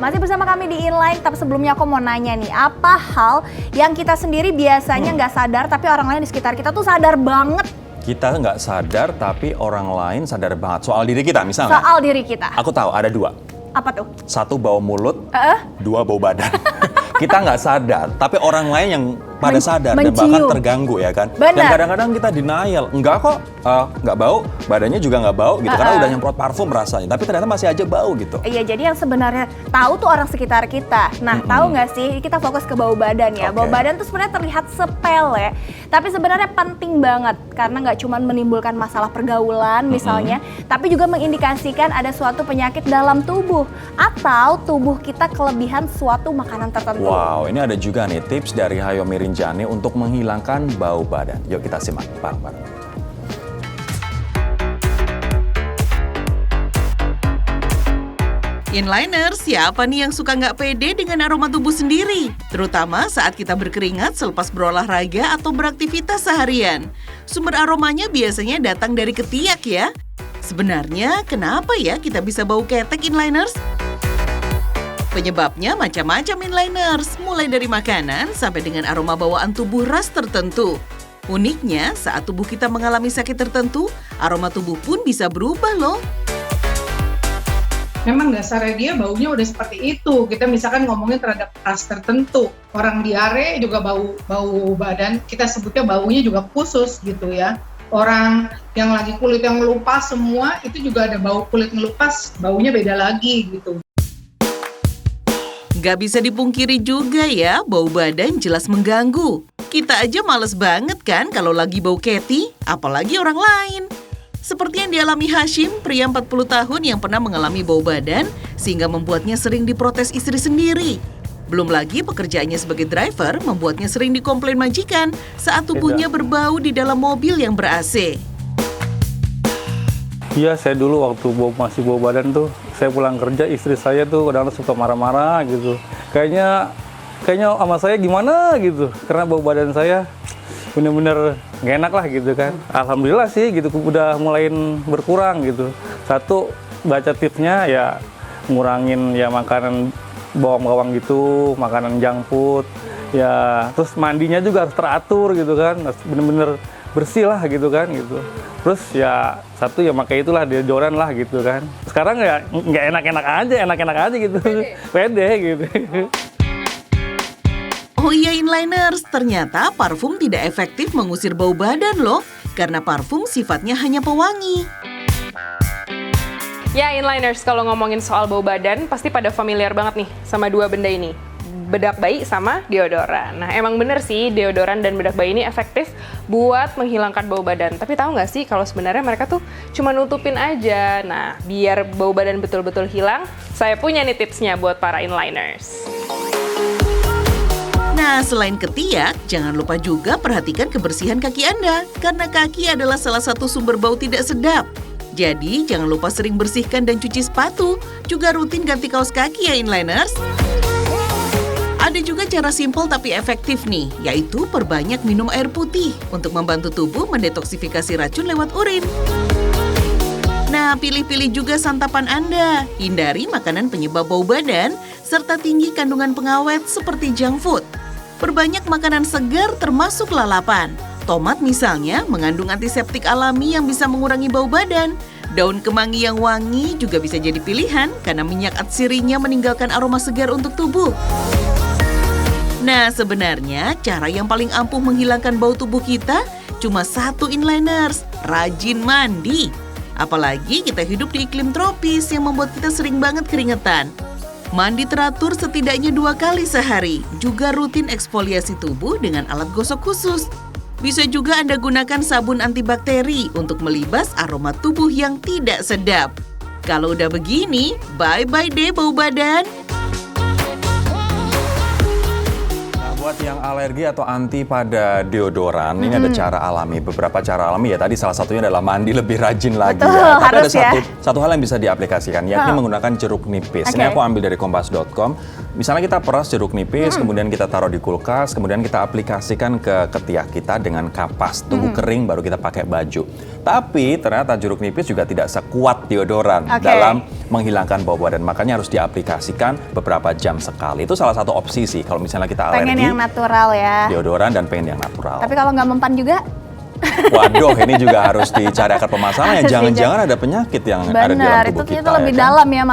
Masih bersama kami di Inline, tapi sebelumnya aku mau nanya nih, apa hal yang kita sendiri biasanya nggak sadar tapi orang lain di sekitar kita tuh sadar banget? Kita nggak sadar tapi orang lain sadar banget soal diri kita misalnya. Soal diri kita. Aku tahu ada dua. Apa tuh? Satu bau mulut, dua bau badan. Kita nggak sadar, tapi orang lain yang pada sadar dan bahkan terganggu ya kan. Bener. Dan kadang-kadang kita denial, enggak kok, nggak bau, badannya juga nggak bau gitu, karena udah nyemprot parfum rasanya, tapi ternyata masih aja bau gitu. Iya, jadi yang sebenarnya tahu tuh orang sekitar kita. Nah, tahu nggak sih, kita fokus ke bau badan ya. Bau badan tuh sebenarnya terlihat sepele, tapi sebenarnya penting banget karena nggak cuma menimbulkan masalah pergaulan misalnya, tapi juga mengindikasikan ada suatu penyakit dalam tubuh atau tubuh kita kelebihan suatu makanan tertentu. Wow, ini ada juga nih tips dari Hayomi Rinjani untuk menghilangkan bau badan. Yuk kita simak bareng-bareng. Inliners, siapa nih yang suka nggak pede dengan aroma tubuh sendiri? Terutama saat kita berkeringat selepas berolahraga atau beraktivitas seharian. Sumber aromanya biasanya datang dari ketiak ya. Sebenarnya kenapa ya kita bisa bau ketek Inliners? Penyebabnya macam-macam Inliners, mulai dari makanan sampai dengan aroma bawaan tubuh ras tertentu. Uniknya, saat tubuh kita mengalami sakit tertentu, aroma tubuh pun bisa berubah loh. Memang dasarnya dia baunya udah seperti itu. Kita misalkan ngomongin terhadap ras tertentu. Orang diare juga bau badan, kita sebutnya baunya juga khusus gitu ya. Orang yang lagi kulit yang ngelupas semua, itu juga ada bau kulit ngelupas, baunya beda lagi gitu. Gak bisa dipungkiri juga ya, bau badan jelas mengganggu. Kita aja males banget kan kalau lagi bau keti, apalagi orang lain. Seperti yang dialami Hashim, pria 40 tahun yang pernah mengalami bau badan sehingga membuatnya sering diprotes istri sendiri. Belum lagi pekerjaannya sebagai driver membuatnya sering dikomplain majikan saat tubuhnya berbau di dalam mobil yang ber-AC. Iya, saya dulu waktu masih bau badan tuh, saya pulang kerja istri saya tuh kadang-kadang suka marah-marah gitu. Kayaknya sama saya gimana gitu, karena bau badan saya bener-bener nggak enak lah gitu kan. Alhamdulillah sih gitu udah mulai berkurang gitu. Satu, baca tipsnya ya ngurangin ya makanan bawang-bawang gitu, makanan junk food. Ya terus mandinya juga harus teratur gitu kan, harus bener-bener bersih lah gitu kan gitu. Terus ya satu ya pakai itulah deodoran lah gitu kan. Sekarang ya nggak enak-enak aja gitu. Pede gitu. Oh iya Inliners, ternyata parfum tidak efektif mengusir bau badan loh, karena parfum sifatnya hanya pewangi. Ya Inliners, kalau ngomongin soal bau badan, pasti pada familiar banget nih sama dua benda ini. Bedak bayi sama deodoran. Nah emang bener sih deodoran dan bedak bayi ini efektif buat menghilangkan bau badan. Tapi tahu nggak sih kalau sebenarnya mereka tuh cuma nutupin aja. Nah biar bau badan betul-betul hilang, saya punya nih tipsnya buat para Inliners. Nah, selain ketiak, jangan lupa juga perhatikan kebersihan kaki Anda, karena kaki adalah salah satu sumber bau tidak sedap. Jadi, jangan lupa sering bersihkan dan cuci sepatu, juga rutin ganti kaos kaki ya Inliners. Ada juga cara simpel tapi efektif nih, yaitu perbanyak minum air putih untuk membantu tubuh mendetoksifikasi racun lewat urin. Nah, pilih-pilih juga santapan Anda. Hindari makanan penyebab bau badan, serta tinggi kandungan pengawet seperti junk food. Perbanyak makanan segar termasuk lalapan. Tomat misalnya mengandung antiseptik alami yang bisa mengurangi bau badan. Daun kemangi yang wangi juga bisa jadi pilihan karena minyak atsirinya meninggalkan aroma segar untuk tubuh. Nah, sebenarnya cara yang paling ampuh menghilangkan bau tubuh kita cuma satu Inliners, rajin mandi. Apalagi kita hidup di iklim tropis yang membuat kita sering banget keringetan. Mandi teratur setidaknya 2 kali sehari, juga rutin eksfoliasi tubuh dengan alat gosok khusus. Bisa juga Anda gunakan sabun antibakteri untuk melibas aroma tubuh yang tidak sedap. Kalau udah begini, bye-bye deh bau badan. Nah, buat Buat yang alergi atau anti pada deodoran, ini ada cara alami. Beberapa cara alami ya, tadi salah satunya adalah mandi lebih rajin lagi. Betul, ya. Tapi harus ada ya. satu hal yang bisa diaplikasikan, yakni menggunakan jeruk nipis. Ini Oke. aku ambil dari kompas.com. Misalnya kita peras jeruk nipis, kemudian kita taruh di kulkas, kemudian kita aplikasikan ke ketiak kita dengan kapas. Tunggu kering baru kita pakai baju. Tapi ternyata jeruk nipis juga tidak sekuat deodoran Oke. dalam menghilangkan bau badan. Makanya harus diaplikasikan beberapa jam sekali. Itu salah satu opsi sih kalau misalnya kita Pengen alergi, yang natural ya. deodoran dan pengen yang natural. Tapi kalau nggak mempan juga, Waduh, ini juga harus dicari akar permasalahannya. Jangan-jangan ada penyakit yang ada di dalam benar, tubuh itu kita. lebih ya kan? dalam ya